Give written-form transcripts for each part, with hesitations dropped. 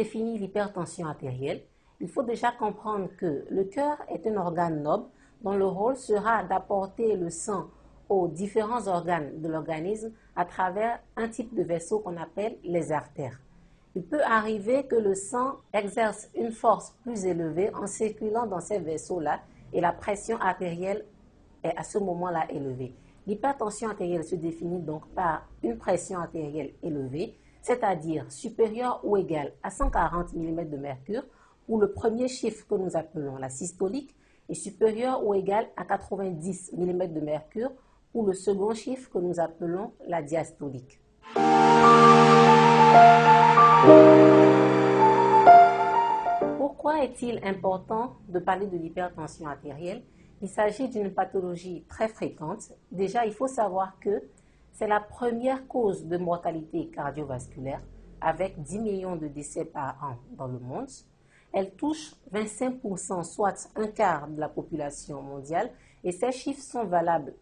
définit l'hypertension artérielle, il faut déjà comprendre que le cœur est un organe noble dont le rôle sera d'apporter le sang aux différents organes de l'organisme à travers un type de vaisseau qu'on appelle les artères. Il peut arriver que le sang exerce une force plus élevée en circulant dans ces vaisseaux-là et la pression artérielle est à ce moment-là élevée. L'hypertension artérielle se définit donc par une pression artérielle élevée, c'est-à-dire supérieure ou égale à 140 mm de mercure pour le premier chiffre que nous appelons la systolique et supérieure ou égale à 90 mm de mercure pour le second chiffre que nous appelons la diastolique. Pourquoi est-il important de parler de l'hypertension artérielle? Il s'agit d'une pathologie très fréquente. Déjà, il faut savoir que c'est la première cause de mortalité cardiovasculaire avec 10 millions de décès par an dans le monde. Elle touche 25%, soit un quart de la population mondiale, et ces chiffres sont valables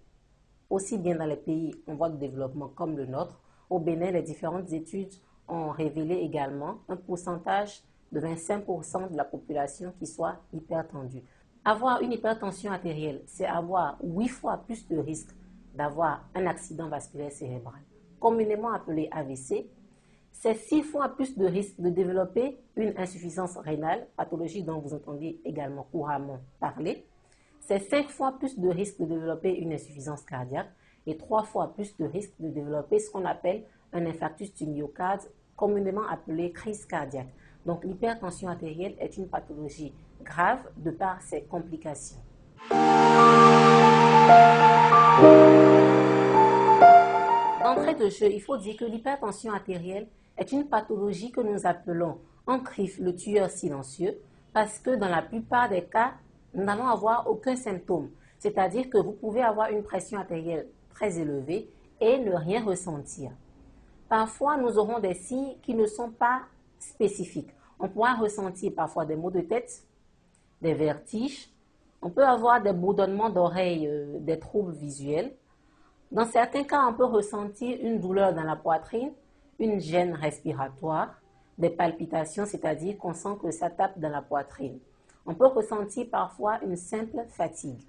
aussi bien dans les pays en voie de développement comme le nôtre. Au Bénin, les différentes études ont révélé également un pourcentage de 25% de la population qui soit hypertendue. Avoir une hypertension artérielle, c'est avoir 8 fois plus de risque d'avoir un accident vasculaire cérébral, communément appelé AVC. C'est 6 fois plus de risque de développer une insuffisance rénale, pathologie dont vous entendez également couramment parler. C'est 5 fois plus de risque de développer une insuffisance cardiaque et 3 fois plus de risque de développer ce qu'on appelle un infarctus du myocarde, communément appelé crise cardiaque. Donc l'hypertension artérielle est une pathologie grave de par ses complications. D'entrée de jeu, il faut dire que l'hypertension artérielle est une pathologie que nous appelons en CRIF le tueur silencieux parce que dans la plupart des cas, nous n'allons avoir aucun symptôme. C'est-à-dire que vous pouvez avoir une pression artérielle très élevée et ne rien ressentir. Parfois, nous aurons des signes qui ne sont pas spécifiques. On pourra ressentir parfois des maux de tête, des vertiges. On peut avoir des bourdonnements d'oreilles, des troubles visuels. Dans certains cas, on peut ressentir une douleur dans la poitrine, une gêne respiratoire, des palpitations, c'est-à-dire qu'on sent que ça tape dans la poitrine. On peut ressentir parfois une simple fatigue.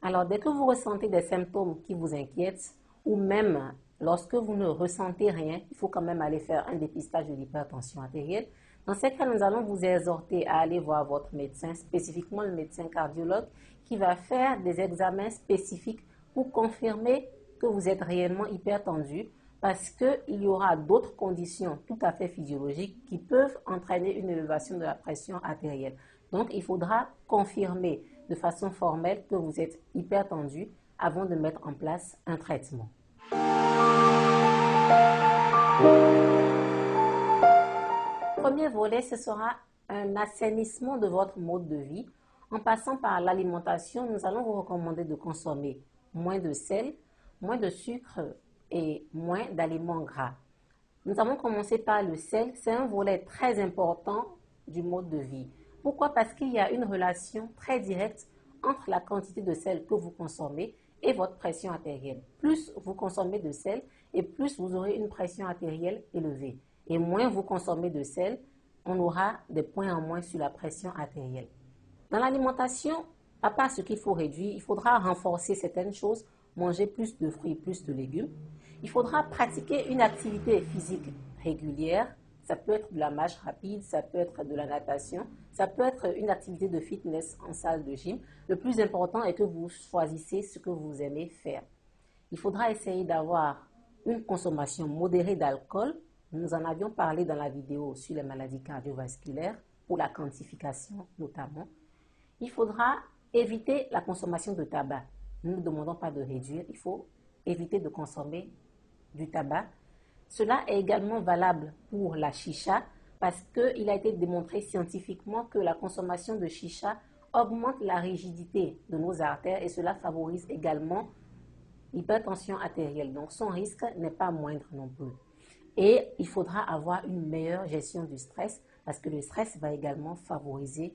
Alors, dès que vous ressentez des symptômes qui vous inquiètent, ou même lorsque vous ne ressentez rien, il faut quand même aller faire un dépistage de l'hypertension artérielle. Dans ces cas, nous allons vous exhorter à aller voir votre médecin, spécifiquement le médecin cardiologue, qui va faire des examens spécifiques pour confirmer que vous êtes réellement hypertendu, parce qu'il y aura d'autres conditions tout à fait physiologiques qui peuvent entraîner une élévation de la pression artérielle. Donc, il faudra confirmer de façon formelle que vous êtes hypertendu avant de mettre en place un traitement. Premier volet, ce sera un assainissement de votre mode de vie. En passant par l'alimentation, nous allons vous recommander de consommer moins de sel, moins de sucre et moins d'aliments gras. Nous allons commencer par le sel. C'est un volet très important du mode de vie. Pourquoi? Parce qu'il y a une relation très directe entre la quantité de sel que vous consommez et votre pression artérielle. Plus vous consommez de sel et plus vous aurez une pression artérielle élevée. Et moins vous consommez de sel, on aura des points en moins sur la pression artérielle. Dans l'alimentation, à part ce qu'il faut réduire, il faudra renforcer certaines choses, manger plus de fruits, plus de légumes. Il faudra pratiquer une activité physique régulière. Ça peut être de la marche rapide, ça peut être de la natation, ça peut être une activité de fitness en salle de gym. Le plus important est que vous choisissez ce que vous aimez faire. Il faudra essayer d'avoir une consommation modérée d'alcool. Nous en avions parlé dans la vidéo sur les maladies cardiovasculaires, pour la quantification notamment. Il faudra éviter la consommation de tabac. Nous ne demandons pas de réduire, il faut éviter de consommer du tabac. Cela est également valable pour la chicha parce qu'il a été démontré scientifiquement que la consommation de chicha augmente la rigidité de nos artères et cela favorise également l'hypertension artérielle. Donc son risque n'est pas moindre non plus. Et il faudra avoir une meilleure gestion du stress parce que le stress va également favoriser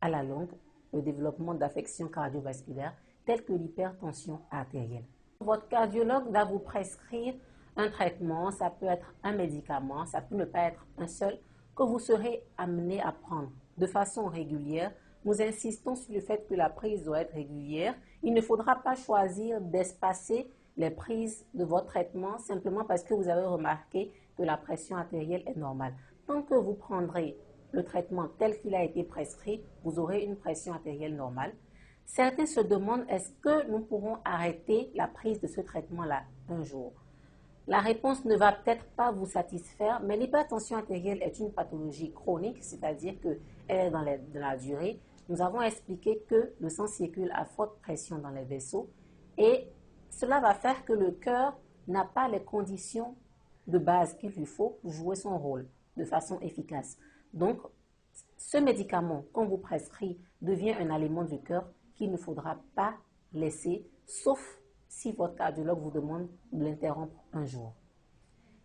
à la longue le développement d'affections cardiovasculaires telles que l'hypertension artérielle. votre cardiologue va vous prescrire un traitement, ça peut être un médicament, ça peut ne pas être un seul, que vous serez amené à prendre de façon régulière. Nous insistons sur le fait que la prise doit être régulière. Il ne faudra pas choisir d'espacer les prises de votre traitement simplement parce que vous avez remarqué que la pression artérielle est normale. Tant que vous prendrez le traitement tel qu'il a été prescrit, vous aurez une pression artérielle normale. Certains se demandent, est-ce que nous pourrons arrêter la prise de ce traitement-là un jour? La réponse ne va peut-être pas vous satisfaire, mais l'hypertension artérielle est une pathologie chronique, c'est-à-dire qu'elle est dans la durée. Nous avons expliqué que le sang circule à forte pression dans les vaisseaux et cela va faire que le cœur n'a pas les conditions de base qu'il lui faut pour jouer son rôle de façon efficace. Donc, ce médicament qu'on vous prescrit devient un aliment du cœur qu'il ne faudra pas laisser, sauf si votre cardiologue vous demande de l'interrompre un jour.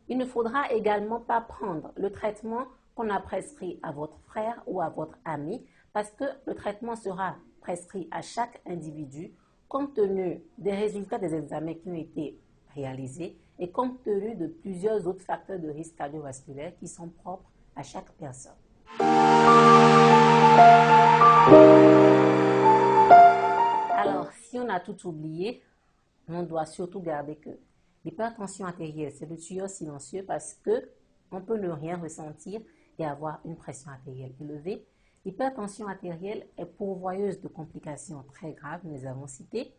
Il ne faudra également pas prendre le traitement qu'on a prescrit à votre frère ou à votre ami parce que le traitement sera prescrit à chaque individu compte tenu des résultats des examens qui ont été réalisés et compte tenu de plusieurs autres facteurs de risque cardiovasculaire qui sont propres à chaque personne. Alors, si on a tout oublié, on doit surtout garder que l'hypertension artérielle, c'est le tueur silencieux parce qu'on peut ne rien ressentir et avoir une pression artérielle élevée. L'hypertension artérielle est pourvoyeuse de complications très graves, nous les avons citées.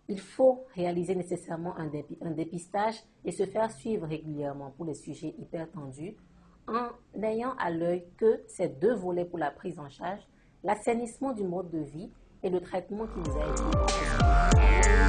Il faut réaliser nécessairement un dépistage et se faire suivre régulièrement pour les sujets hypertendus en ayant à l'œil que ces deux volets pour la prise en charge, l'assainissement du mode de vie et le traitement qui vous a été proposé.